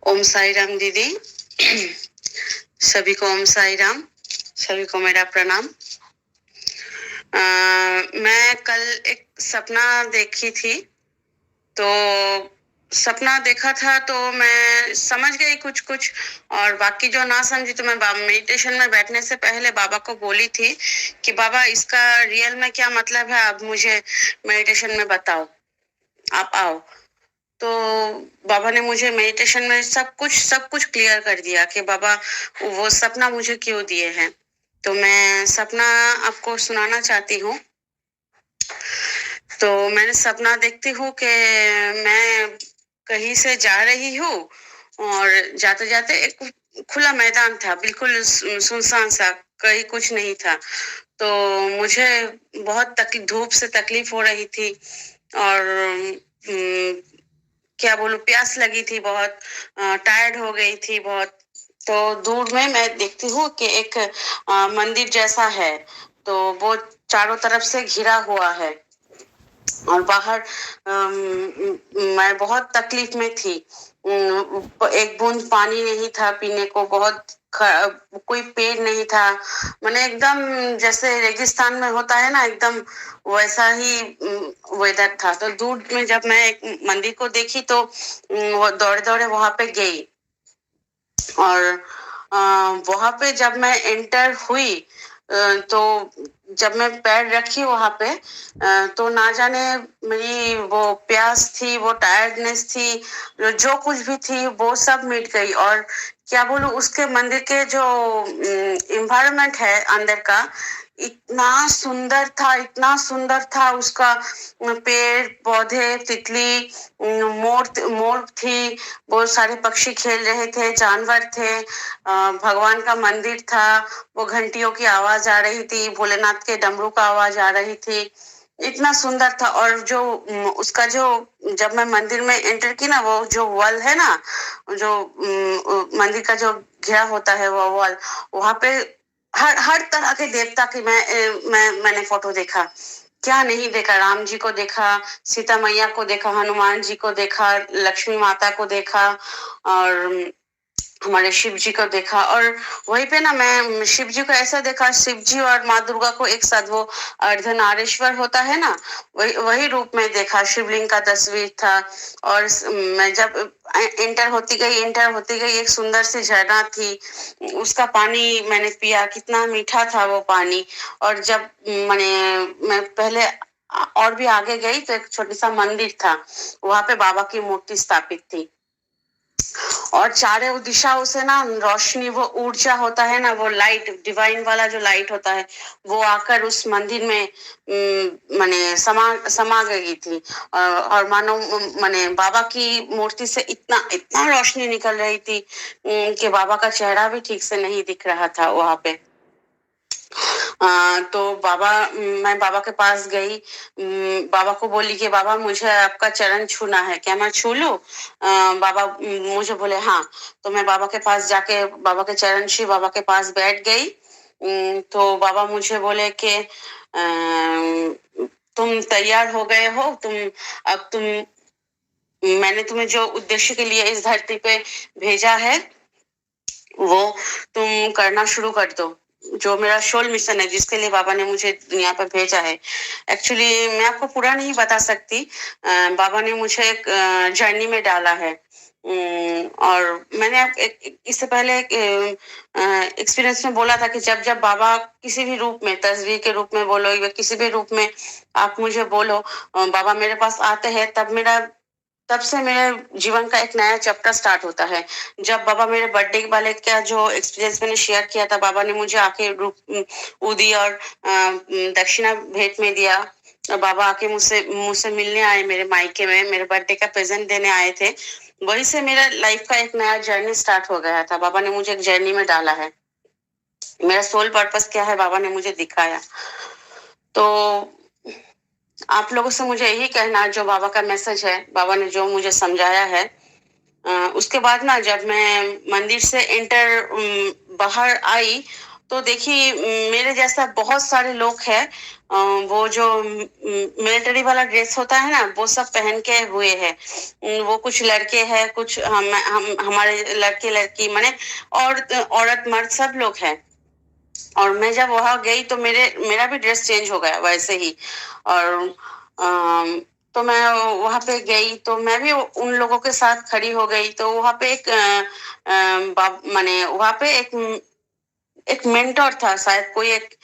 ओम साई राम दीदी। सभी को ओम साई राम, सभी को मेरा प्रणाम। मैं कल एक सपना देखी थी, तो सपना देखा था तो मैं समझ गई कुछ कुछ, और बाकी जो ना समझी तो मैं मेडिटेशन में बैठने से पहले बाबा को बोली थी कि बाबा इसका रियल में क्या मतलब है, आप मुझे मेडिटेशन में बताओ, आप आओ। तो बाबा ने मुझे मेडिटेशन में सब कुछ क्लियर कर दिया कि बाबा वो सपना मुझे क्यों दिए हैं। तो मैं सपना आपको सुनाना चाहती हूँ। तो मैंने सपना देखती हूँ कि मैं कहीं से जा रही हूँ और जाते जाते एक खुला मैदान था, बिल्कुल सुनसान सा, कहीं कुछ नहीं था। तो मुझे बहुत धूप से तकलीफ हो रही थी और क्या बोलूं, प्यास लगी थी बहुत, टायर्ड हो गई थी बहुत। तो दूर में मैं देखती हूँ कि एक मंदिर जैसा है, तो वो चारों तरफ से घिरा हुआ है और बाहर मैं बहुत तकलीफ में थी। एक बूंद पानी नहीं था पीने को, कोई पेड़ नहीं था, मैंने एकदम जैसे रेगिस्तान में होता है ना, एकदम वैसा ही वेदर था। तो दूर में जब मैं एक मंदिर को देखी तो वो दौड़े दौड़े वहां पे गई, और वहां पे जब मैं एंटर हुई, तो जब मैं पैर रखी वहां पे, तो ना जाने मेरी वो प्यास थी, वो टायर्डनेस थी, जो कुछ भी थी वो सब मिट गई। और क्या बोलूं, उसके मंदिर के जो इन्वायरमेंट है अंदर का, इतना सुंदर था, इतना सुंदर था उसका। पेड़ पौधे, तितली, मोर मोर थी, बहुत सारे पक्षी खेल रहे थे, जानवर थे, भगवान का मंदिर था, वो घंटियों की आवाज आ रही थी, भोलेनाथ के डमरू का आवाज आ रही थी, इतना सुंदर था। और जो उसका जो, जब मैं मंदिर में एंटर की ना, वो जो वॉल है ना, जो मंदिर का जो घेरा होता है वो वॉल, वहां पे हर हर तरह के देवता की मैंने फोटो देखा। क्या नहीं देखा, राम जी को देखा, सीता मैया को देखा, हनुमान जी को देखा, लक्ष्मी माता को देखा, और हमारे शिव जी को देखा। और वहीं पे ना मैं शिव जी को ऐसा देखा, शिव जी और माँ दुर्गा को एक साथ, वो अर्धनारीश्वर होता है ना, वही वही रूप में देखा, शिवलिंग का तस्वीर था। और मैं जब एंटर होती गई, एक सुंदर सी झरना थी, उसका पानी मैंने पिया, कितना मीठा था वो पानी। और जब मैं पहले और भी आगे गई तो एक छोटा सा मंदिर था, वहां पे बाबा की मूर्ति स्थापित थी, और चारों दिशाओं से ना रोशनी, वो ऊर्जा होता है ना, वो लाइट, डिवाइन वाला जो लाइट होता है, वो आकर उस मंदिर में माने समा समा गई थी। और मानो माने बाबा की मूर्ति से इतना इतना रोशनी निकल रही थी कि बाबा का चेहरा भी ठीक से नहीं दिख रहा था वहां पे। तो मैं बाबा के पास गई, बाबा को बोली कि बाबा मुझे आपका चरण छूना है, क्या मैं छू लूं? बाबा मुझे बोले हाँ। तो मैं बाबा के पास जाके बाबा के चरण छू, बाबा के पास बैठ गई। तो बाबा मुझे बोले कि तुम तैयार हो गए हो, अब तुम मैंने तुम्हें जो उद्देश्य के लिए इस धरती पे भेजा है, वो तुम करना शुरू कर दो। जो मेरा सोल मिशन है, जिसके लिए बाबा ने मुझे दुनिया पर भेजा है, एक्चुअली मैं आपको पूरा नहीं बता सकती। बाबा ने मुझे एक जर्नी में डाला है। और मैंने इससे पहले एक एक्सपीरियंस में बोला था कि जब जब बाबा किसी भी रूप में, तस्वीर के रूप में बोलो या किसी भी रूप में आप मुझे बोलो, बाबा मेरे पास आते हैं, तब से मेरे जीवन का एक नया चैप्टर स्टार्ट होता है। जब बाबा मेरे बर्थडे वाले का जो एक्सपीरियंस मैंने शेयर किया था, बाबा ने मुझे आके दी और दक्षिणा भेंट में दिया। और बाबा आके मुझसे मुझसे मिलने आए, मेरे मायके में मेरे बर्थडे का प्रेजेंट देने आए थे। वहीं से मेरा लाइफ का एक नया जर्नी स्टार्ट हो गया था। बाबा ने मुझे एक जर्नी में डाला है, मेरा सोल पर्पस क्या है बाबा ने मुझे दिखाया। तो आप लोगों से मुझे यही कहना है, जो बाबा का मैसेज है, बाबा ने जो मुझे समझाया है, उसके बाद ना जब मैं मंदिर से बाहर आई, तो देखिए मेरे जैसा बहुत सारे लोग हैं, वो जो मिलिट्री वाला ड्रेस होता है ना वो सब पहन के हुए हैं। वो कुछ लड़के हैं, कुछ हम हमारे लड़के लड़की माने और औरत मर्द सब लोग हैं। और मैं जब वहां गई तो मेरा भी ड्रेस चेंज हो गया वैसे ही। और तो मैं वहां पे गई तो मैं भी उन लोगों के साथ खड़ी हो गई। तो वहां पे एक माने वहां पे एक मेंटोर था शायद, कोई एक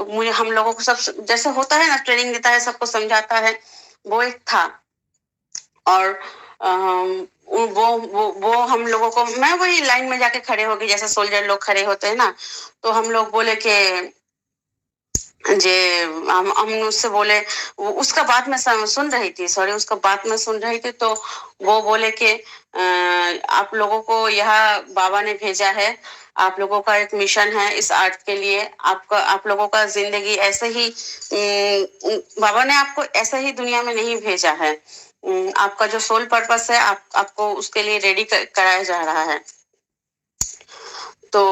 मुझे हम लोगों को सब जैसे होता है ना ट्रेनिंग देता है, सबको समझाता है, वो एक था। और वो हम लोगों को, मैं वही लाइन में जाके खड़े हो गई जैसे सोल्जर लोग खड़े होते हैं ना। तो हम लोग बोले कि जे हम उससे बोले, उसका बात मैं सुन रही थी, सॉरी उसका बात मैं सुन रही थी। तो वो बोले कि आप लोगों को यहाँ बाबा ने भेजा है, आप लोगों का एक मिशन है इस आर्ट के लिए। आपका आप लोगों का जिंदगी ऐसे ही बाबा ने आपको ऐसे ही दुनिया में नहीं भेजा है। आपका जो सोल पर्पस है आपको उसके लिए रेडी कराया जा रहा है। तो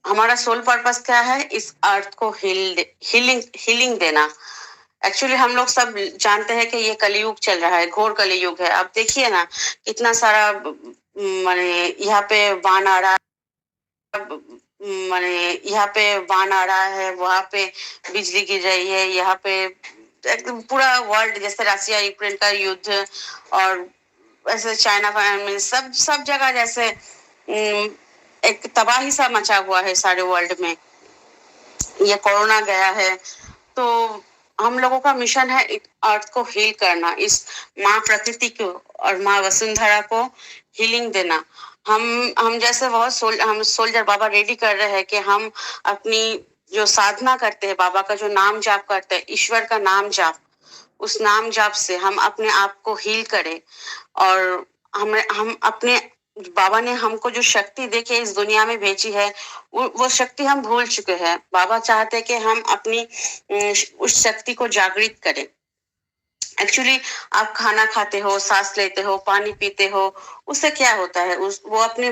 हमारा सोल पर्पस क्या है? इस अर्थ को हीलिंग देना। एक्चुअली हम लोग सब जानते हैं कि ये कलयुग चल रहा है, घोर कलयुग है। आप देखिए ना कितना सारा माने यहाँ पे बाण आ रहा है, माने यहाँ पे बाण आ रहा है, वहां पे बिजली गिर रही है, यहाँ पे एकदम पूरा वर्ल्ड जैसे रसिया यूक्रेन का युद्ध, और ऐसे चाइना में सब सब जगह जैसे एक तबाही सा मचा हुआ है सारे वर्ल्ड में। ये कोरोना गया है। तो हम लोगों का मिशन है अर्थ को हील करना, इस माँ प्रकृति को और माँ वसुंधरा को हीलिंग देना। हम जैसे बहुत हम सोल्जर बाबा रेडी कर रहे हैं कि हम अपनी जो साधना करते हैं, बाबा का जो नाम जाप करते हैं, ईश्वर का नाम जाप, उस नाम जाप से हम अपने आप को हील करें। और हम अपने बाबा ने हमको जो शक्ति देके इस दुनिया में भेजी है वो शक्ति हम भूल चुके हैं। बाबा चाहते हैं कि हम अपनी उस शक्ति को जागृत करें। एक्चुअली आप खाना खाते हो, सांस लेते हो, पानी पीते हो, उससे क्या होता है? वो अपने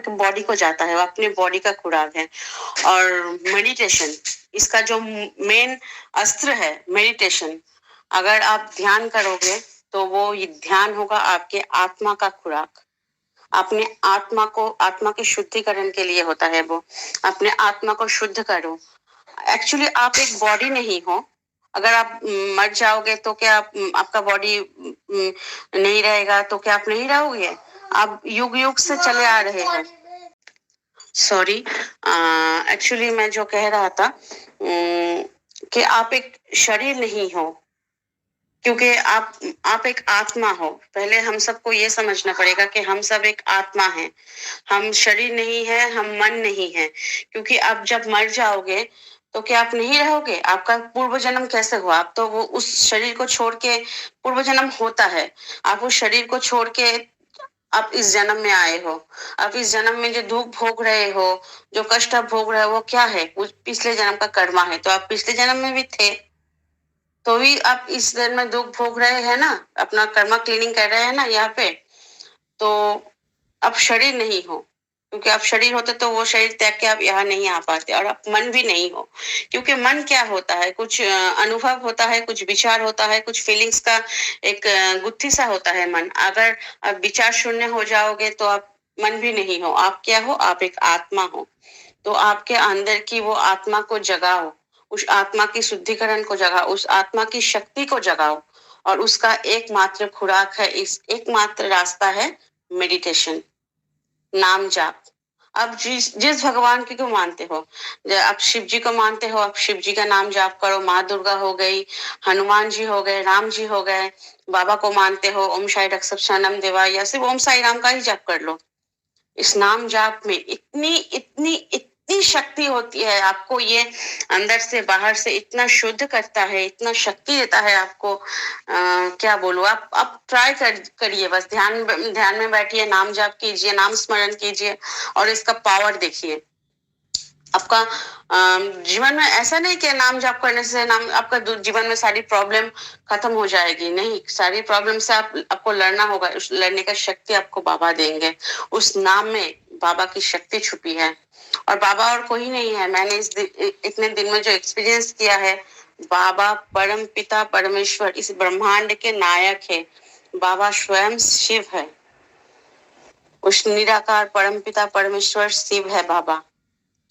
बॉडी को जाता है, वो अपने बॉडी का खुराक है। और मेडिटेशन, इसका जो मेन अस्त्र है मेडिटेशन। अगर आप ध्यान करोगे तो वो ये ध्यान होगा आपके आत्मा का खुराक। अपने आत्मा के शुद्धिकरण के लिए होता है वो। अपने आत्मा को शुद्ध करो। एक्चुअली आप एक बॉडी नहीं हो। अगर आप मर जाओगे तो क्या आपका बॉडी नहीं रहेगा? तो क्या आप नहीं रहोगे? आप युग युग से चले आ रहे हैं। सॉरी, एक्चुअली मैं जो कह रहा था कि आप एक शरीर नहीं हो, क्योंकि आप एक आत्मा हो। पहले हम सबको ये समझना पड़ेगा कि हम सब एक आत्मा हैं। हम शरीर नहीं है, हम मन नहीं है। क्योंकि आप जब मर जाओगे तो क्या आप नहीं रहोगे? आपका पूर्व जन्म कैसे हुआ? आप तो वो उस शरीर को छोड़ के, पूर्व जन्म होता है, आप उस शरीर को छोड़ के आप इस जन्म में आए हो। आप इस जन्म में जो दुख भोग रहे हो, जो कष्ट आप भोग रहे हो, वो क्या है? उस पिछले जन्म का कर्मा है। तो आप पिछले जन्म में भी थे, तो भी आप इस जन्म में दुख भोग रहे हैं ना, अपना कर्मा क्लीनिंग कर रहे हैं ना यहाँ पे। तो आप शरीर नहीं हो। क्योंकि आप शरीर होते तो वो शरीर त्याग के आप यहाँ नहीं आ पाते। और आप मन भी नहीं हो, क्योंकि मन क्या होता है? कुछ अनुभव होता है, कुछ विचार होता है, कुछ फीलिंग्स का एक गुत्थी सा होता है मन। अगर आप विचार शून्य हो जाओगे तो आप मन भी नहीं हो। आप क्या हो? आप एक आत्मा हो। तो आपके अंदर की वो आत्मा को जगाओ, उस आत्मा की शुद्धिकरण को जगाओ, उस आत्मा की शक्ति को जगाओ। और उसका एकमात्र खुराक है, इस एकमात्र रास्ता है मेडिटेशन, नाम जाप। अब जिस भगवान की को मानते हो, आप शिव जी को मानते हो, आप शिव जी का नाम जाप करो। माँ दुर्गा हो गई, हनुमान जी हो गए, राम जी हो गए। बाबा को मानते हो, ओम साई रक्षक शरणम देवा, या सिर्फ ओम साई राम का ही जाप कर लो। इस नाम जाप में इतनी इतनी इतनी शक्ति होती है। आपको ये अंदर से बाहर से इतना शुद्ध करता है, इतना शक्ति देता है आपको। क्या बोलूं, आप ट्राई करिए। बस ध्यान में बैठिए, नाम जाप कीजिए, नाम स्मरण कीजिए, और इसका पावर देखिए। आपका जीवन में ऐसा नहीं कि नाम जाप करने से नाम आपका जीवन में सारी प्रॉब्लम खत्म हो जाएगी। नहीं, सारी प्रॉब्लम से आपको लड़ना होगा। उस लड़ने का शक्ति आपको बाबा देंगे। उस नाम में बाबा की शक्ति छुपी है, और बाबा और कोई नहीं है। मैंने इतने दिन में जो एक्सपीरियंस किया है, बाबा परम पिता परमेश्वर इस ब्रह्मांड के नायक है। बाबा स्वयं शिव है, उस निराकार परम पिता परमेश्वर शिव है। बाबा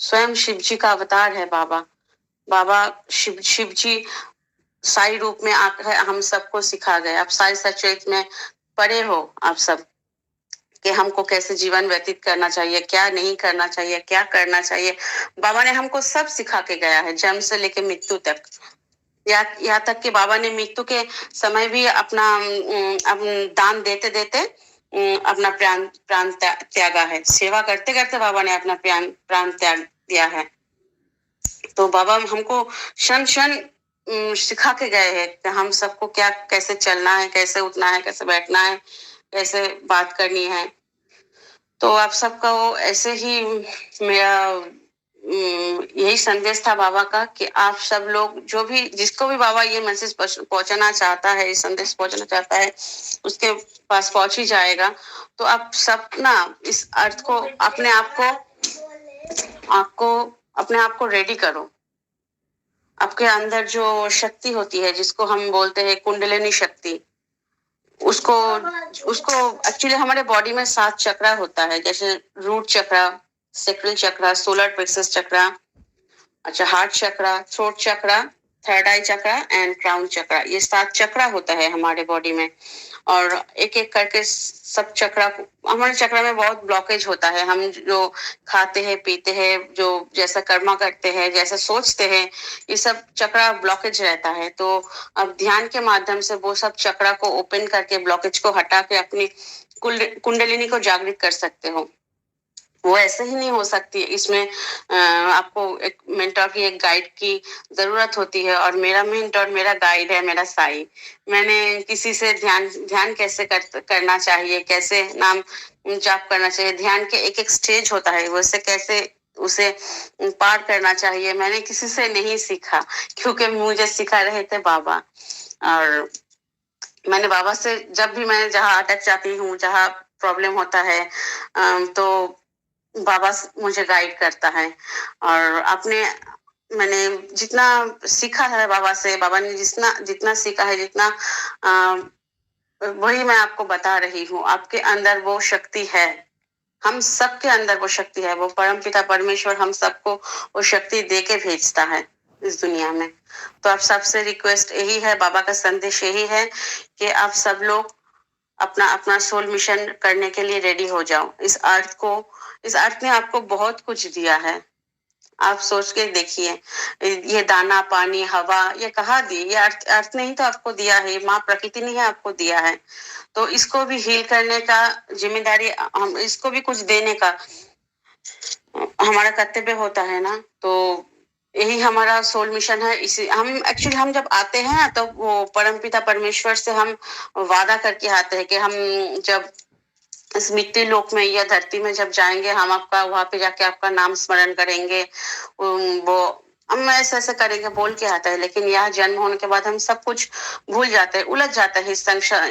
स्वयं शिव जी का अवतार है। बाबा बाबा शिव जी साई रूप में आकर हम सबको सिखा गए। आप साई सचेत में पढ़े हो आप सब कि हमको कैसे जीवन व्यतीत करना चाहिए, क्या नहीं करना चाहिए, क्या करना चाहिए। बाबा ने हमको सब सिखा के गया है, जन्म से लेकर मृत्यु तक। यहाँ तक कि बाबा ने मृत्यु के समय भी अपना दान देते देते अपना प्राण प्राण त्यागा है। सेवा करते करते बाबा ने अपना प्राण त्याग दिया है। तो बाबा हमको क्षण क्षण सिखा के गए हैं कि हम सबको क्या कैसे चलना है, कैसे उठना है, कैसे बैठना है, कैसे बात करनी है। तो आप सबका वो ऐसे ही मेरा यही संदेश था बाबा का कि आप सब लोग जो भी जिसको भी बाबा ये मैसेज पहुंचाना चाहता है, ये संदेश पहुंचाना चाहता है, उसके पास पहुंच ही जाएगा। तो आप सब ना इस अर्थ को अपने आप को रेडी करो। आपके अंदर जो शक्ति होती है जिसको हम बोलते हैं कुंडलिनी शक्ति, उसको एक्चुअली हमारे बॉडी में 7 चक्रा होता है, जैसे root chakra, sacral chakra, solar plexus chakra, अच्छा heart chakra, throat chakra, third eye chakra and crown chakra. ये 7 चक्रा होता है हमारे बॉडी में, और एक एक करके सब चक्रा हमारे चक्रा में बहुत ब्लॉकेज होता है। हम जो खाते हैं, पीते हैं, जो जैसा कर्मा करते हैं, जैसा सोचते हैं, ये सब चक्रा ब्लॉकेज रहता है। तो अब ध्यान के माध्यम से वो सब चक्रा को ओपन करके, ब्लॉकेज को हटा के अपनी कुंडलिनी को जागृत कर सकते हो। वो ऐसे ही नहीं हो सकती, इसमें आपको एक मेंटर की, एक गाइड की जरूरत होती है। और मेरा मेंटर, मेरा गाइड है मेरा साई। मैंने किसी से ध्यान कैसे करना चाहिए, कैसे नाम जाप करना चाहिए, ध्यान के एक एक स्टेज होता है, वैसे कैसे उसे पार करना चाहिए, मैंने किसी से नहीं सीखा, क्योंकि मुझे सिखा रहे थे बाबा। और मैंने बाबा से जब भी मैं जहाँ अटक जाती हूँ, जहाँ प्रॉब्लम होता है, तो बाबा मुझे गाइड करता है। और अपने मैंने जितना सीखा है बाबा से, बाबा ने जितना सीखा है, जितना वही मैं आपको बता रही हूँ। आपके अंदर वो शक्ति है, हम सबके अंदर वो शक्ति है। वो परमपिता परमेश्वर हम सबको वो शक्ति दे के भेजता है इस दुनिया में। तो आप सबसे रिक्वेस्ट यही है, बाबा का संदेश यही है कि आप सब लोग अपना अपना सोल मिशन करने के लिए रेडी हो जाओ। इस अर्थ ने आपको बहुत कुछ दिया है। आप सोच के देखिए, ये दाना, पानी, हवा, ये कहाँ दी? ये अर्थ ने ही तो आपको दिया है, माँ प्रकृति ने ही आपको दिया है। तो इसको भी हील करने का जिम्मेदारी, हम इसको भी कुछ देने का हमारा कर्तव्य होता है ना। तो यही हमारा सोल मिशन है। इसी हम जब आते हैं ना, तो वो परमपिता परमेश्वर से हम वादा करके आते हैं कि हम जब इस मिट्टी लोक में या धरती में जब जाएंगे, हम आपका वहां पे जाके आपका नाम स्मरण करेंगे। वो हम ऐसे ऐसे करेंगे बोल के आता है, लेकिन यहाँ जन्म होने के बाद हम सब कुछ भूल जाते हैं, उलझ जाते हैं। इस संसार,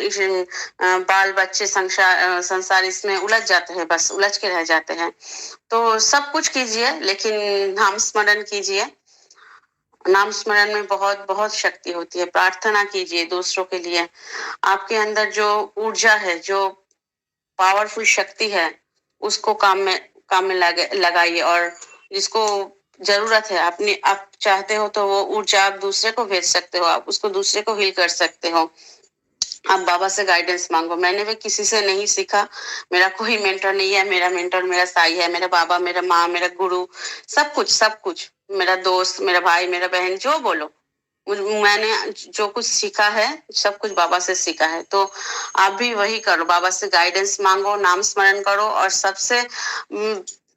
बाल बच्चे संसार इसमें उलझ जाते हैं, बस उलझ के रह जाते हैं। तो सब कुछ कीजिए, लेकिन नाम स्मरण कीजिए। नाम स्मरण में बहुत बहुत शक्ति होती है। प्रार्थना कीजिए दूसरों के लिए। आपके अंदर जो ऊर्जा है, जो पावरफुल शक्ति है, उसको काम में लगाइए। और जिसको जरूरत है, आप चाहते हो तो वो ऊर्जा आप दूसरे को भेज सकते हो, आप उसको दूसरे को हील कर सकते हो। आप बाबा से गाइडेंस मांगो। मैंने भी किसी से नहीं सीखा, मेरा कोई मेंटर नहीं है। मेरा मेंटर मेरा साई है, मेरा बाबा, मेरा माँ, मेरा गुरु, सब कुछ मेरा दोस्त, मेरा भाई, मेरा बहन, जो बोलो। मैंने जो कुछ सीखा है, सब कुछ बाबा से सीखा है। तो आप भी वही करो, बाबा से गाइडेंस मांगो, नाम स्मरण करो। और सबसे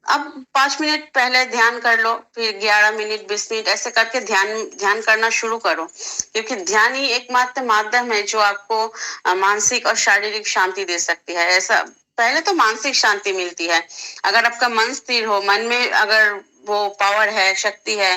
अब 5 मिनट पहले ध्यान कर लो, फिर 11 मिनट, 20 मिनट, ऐसे करके ध्यान करना शुरू करो। क्योंकि ध्यान ही एकमात्र माध्यम है जो आपको मानसिक और शारीरिक शांति दे सकती है। ऐसा पहले तो मानसिक शांति मिलती है, अगर आपका मन स्थिर हो, मन में अगर वो पावर है, शक्ति है,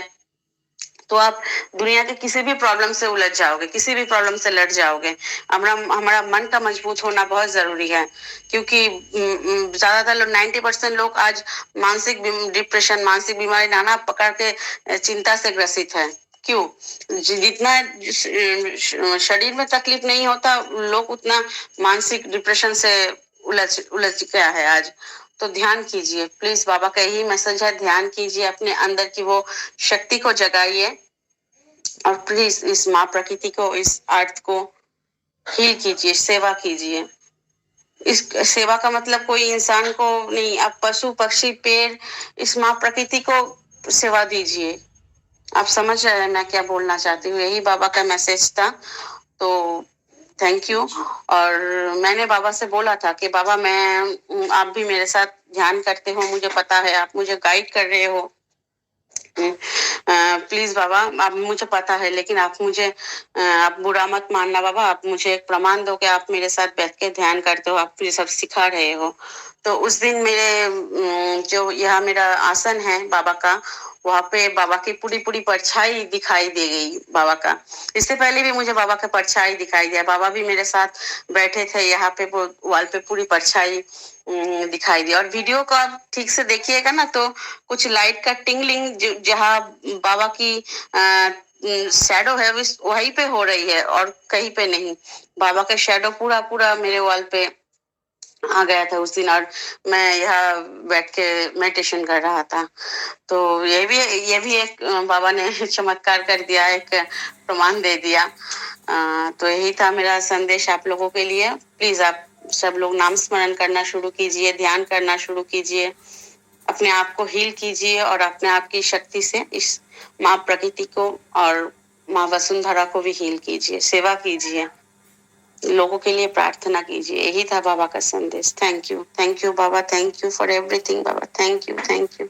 तो आप दुनिया के किसी भी प्रॉब्लम से उलझ जाओगे, किसी भी प्रॉब्लम से लड़ जाओगे। हमारा मन का मजबूत होना बहुत जरूरी है, क्योंकि ज्यादातर लोग 90% लोग आज मानसिक डिप्रेशन, मानसिक बीमारी नाना प्रकार के चिंता से ग्रसित है। क्यों? जितना शरीर में तकलीफ नहीं होता, लोग उतना मानसिक डिप्रेशन से उलझ उलझ गया है आज। तो ध्यान कीजिए प्लीज, बाबा का यही मैसेज है, ध्यान कीजिए, अपने अंदर की वो शक्ति को जगाइए और प्लीज इस माँ प्रकृति को, इस अर्थ को हील कीजिए, सेवा कीजिए। इस सेवा का मतलब कोई इंसान को नहीं, आप पशु पक्षी पेड़, इस माँ प्रकृति को सेवा दीजिए। आप समझ रहे हैं मैं क्या बोलना चाहती हूँ? यही बाबा का मैसेज था। तो थैंक यू। और मैंने बाबा से बोला था कि बाबा मैं, आप भी मेरे साथ ध्यान करते हो, मुझे पता है, आप मुझे गाइड कर रहे हो। प्लीज बाबा, आप, मुझे पता है, लेकिन आप मुझे, आप बुरा मत मानना बाबा, आप मुझे एक प्रमाण दो कि आप मेरे साथ बैठ के ध्यान करते हो, आप मुझे सब सिखा रहे हो। तो उस दिन मेरे जो यह मेरा आसन है बाबा का, वहां पे बाबा की पूरी पूरी परछाई दिखाई दे गई बाबा का। इससे पहले भी मुझे बाबा का परछाई दिखाई दिया, बाबा भी मेरे साथ बैठे थे यहाँ पे, वॉल पे पूरी परछाई दिखाई दी। और वीडियो को आप ठीक से देखिएगा ना, तो कुछ लाइट का टिंगलिंग जहाँ बाबा की शैडो है वहीं पे हो रही है और कहीं पे नहीं। बाबा का शैडो पूरा पूरा मेरे वॉल पे आ गया था उस दिन, और मैं यहाँ बैठ के मेडिटेशन कर रहा था। तो ये भी एक बाबा ने चमत्कार कर दिया, एक प्रमाण दे दिया। तो यही था मेरा संदेश आप लोगों के लिए। प्लीज आप सब लोग नाम स्मरण करना शुरू कीजिए, ध्यान करना शुरू कीजिए, अपने आप को हील कीजिए और अपने आप की शक्ति से इस माँ प्रकृति को और माँ वसुंधरा को भी हील कीजिए, सेवा कीजिए, लोगों के लिए प्रार्थना कीजिए। यही था बाबा का संदेश। Thank you Baba, thank you for everything Baba, thank you.